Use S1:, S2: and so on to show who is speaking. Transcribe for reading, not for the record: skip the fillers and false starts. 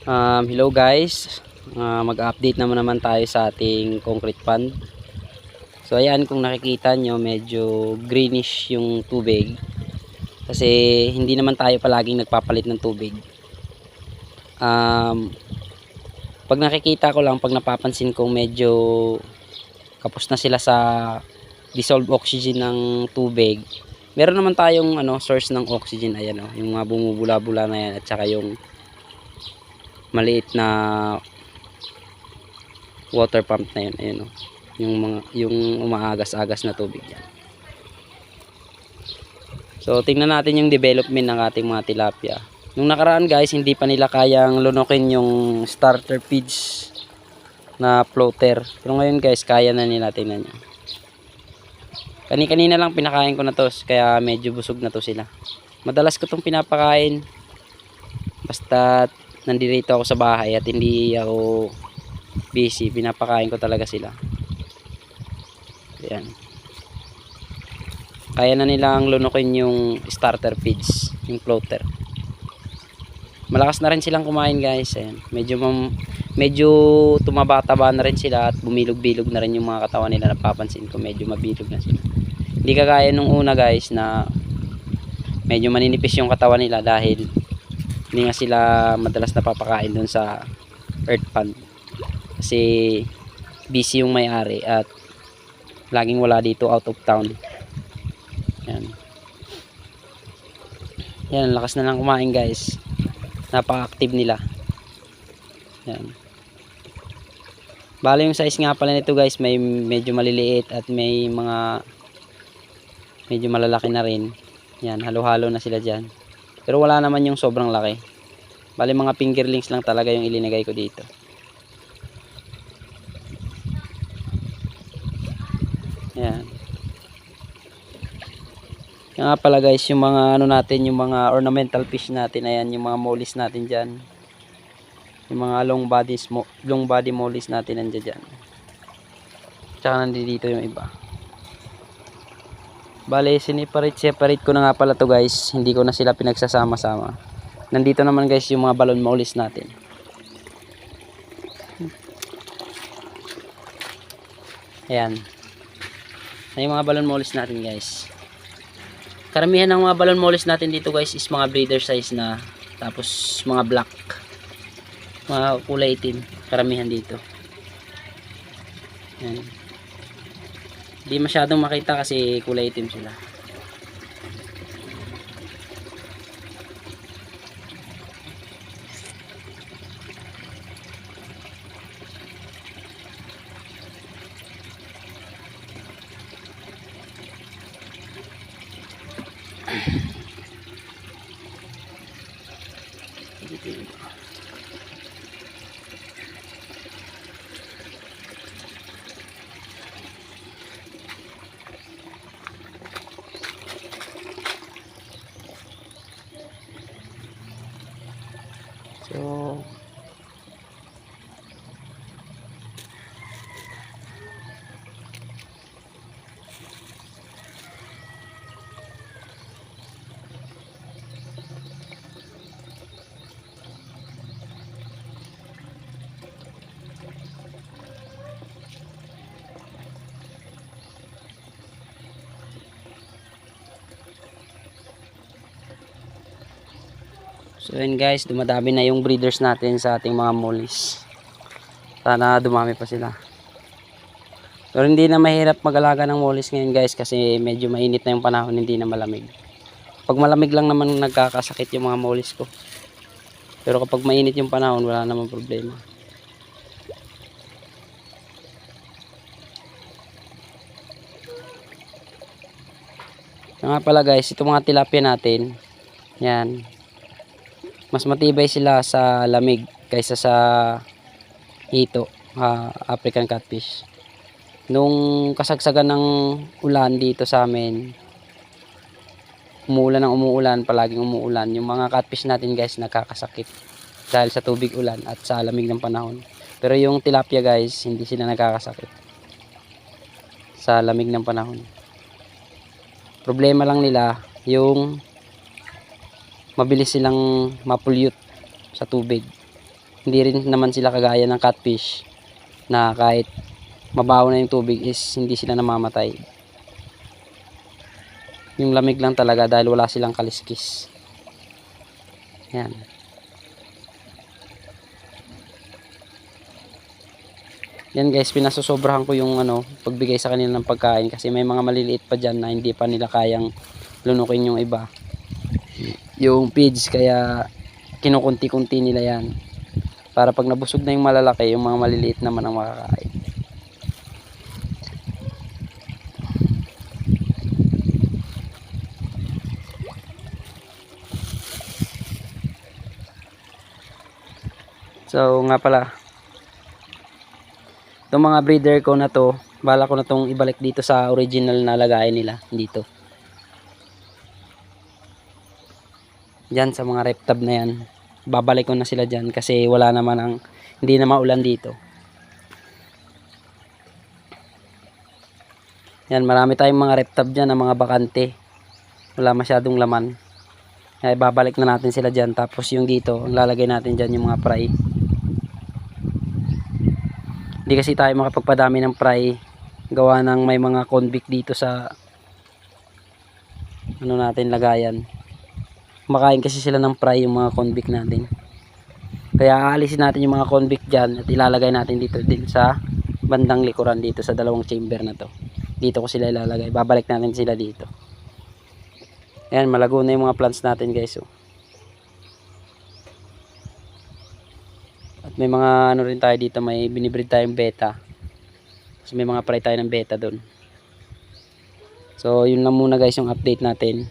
S1: Hello guys, mag-update naman tayo sa ating concrete pond. So ayan, kung nakikita nyo medyo greenish yung tubig kasi hindi naman tayo palaging nagpapalit ng tubig. Pag nakikita ko lang, pag napapansin kong medyo kapos na sila sa dissolved oxygen ng tubig, meron naman tayong source ng oxygen. Ayan yung mga bumubula-bula na yan, at saka yung maliit na water pump na yun. Ayun yung umaagas-agas na tubig yan. So tingnan natin yung development ng ating mga tilapia. Nung nakaraan guys, hindi pa nila kayang lunukin yung starter feeds na floater, pero ngayon guys kaya na nila. Tingnan nyo, kanina lang pinakain ko na to, kaya medyo busog na to sila. Madalas ko tong pinapakain basta nandito ako sa bahay at hindi ako busy, pinapakain ko talaga sila. Ayan, kaya na nilang lunukin yung starter feeds, yung floater. Malakas na rin silang kumain guys. Ayan, medyo tumaba-taba na rin sila at bumilog-bilog na rin yung mga katawan nila. Napapansin ko medyo mabilog na sila, hindi kagaya nung una guys na medyo maninipis yung katawan nila dahil hindi nga sila madalas napapakain dun sa earth pond kasi busy yung may-ari at laging wala dito, out of town. Yan, lakas na lang kumain guys, napaka-active nila. Yan, bali yung size nga pala nito guys, may medyo maliliit at may mga medyo malalaki na rin. Yan, halo-halo na sila dyan, pero wala naman yung sobrang laki. Bali mga fingerlings lang talaga yung ilinagay ko dito. Yan. Yan nga pala guys, yung mga natin, yung mga ornamental fish natin. Ayan, yung mga mollies natin dyan, yung mga long body mollies natin nandiyan dyan. Tsaka nandito yung iba. Bale, separate ko na nga pala to guys, hindi ko na sila pinagsasama-sama. Nandito naman guys yung mga balon mollies natin. Ayan, yung mga balon mollies natin guys. Karamihan ng mga balon mollies natin dito guys is mga breeder size na, tapos mga black, mga kulay itim, karamihan dito. Ayan, hindi masyadong makita kasi kulay itim sila. So yun guys, dumadami na yung breeders natin sa ating mga mollies. Sana dumami pa sila. Pero hindi na mahirap mag-alaga ng mollies ngayon guys kasi medyo mainit na yung panahon, hindi na malamig. Pag malamig lang naman nagkakasakit yung mga mollies ko. Pero kapag mainit yung panahon, wala namang problema. Nga pala guys, itong mga tilapia natin, yan, mas matibay sila sa lamig kaysa sa hito, African catfish. Nung kasagsagan ng ulan dito sa amin, umuulan, palaging umuulan, yung mga catfish natin guys nakakasakit dahil sa tubig ulan at sa lamig ng panahon. Pero yung tilapia guys, hindi sila nakakasakit sa lamig ng panahon. Problema lang nila yung mabilis silang mapollute sa tubig. Hindi rin naman sila kagaya ng catfish na kahit mabaho na yung tubig is hindi sila namamatay. Yung lamig lang talaga dahil wala silang kaliskis. Yan. Yan guys, pinasusobrahan ko yung pagbigay sa kanila ng pagkain kasi may mga maliliit pa dyan na hindi pa nila kayang lunukin yung iba. Yung feeds, kaya kinukunti-kunti nila yan. Para pag nabusog na yung malalaki, yung mga maliliit naman ang makakain. So nga pala, itong mga breeder ko na to, bala ko na tong ibalik dito sa original na lagayan nila dito. Diyan sa mga reptab na yan, babalik ko na sila dyan kasi wala naman hindi na maulan dito. Yan, marami tayong mga reptab dyan na mga bakante, wala masyadong laman. Kaya babalik na natin sila dyan. Tapos yung dito, ang lalagay natin dyan yung mga fry. Hindi kasi tayo makapagpadami ng fry gawa ng may mga convict dito sa natin lagayan. Makain kasi sila ng fry yung mga convict natin. Kaya aalisin natin yung mga convict dyan at ilalagay natin dito din sa bandang likuran dito sa dalawang chamber na to. Dito ko sila ilalagay. Babalik natin sila dito. Ayan, malago na yung mga plants natin guys. At may mga rin tayo dito, may binibreed tayong beta. Kasi may mga fry tayo ng beta doon. So yun lang muna guys yung update natin.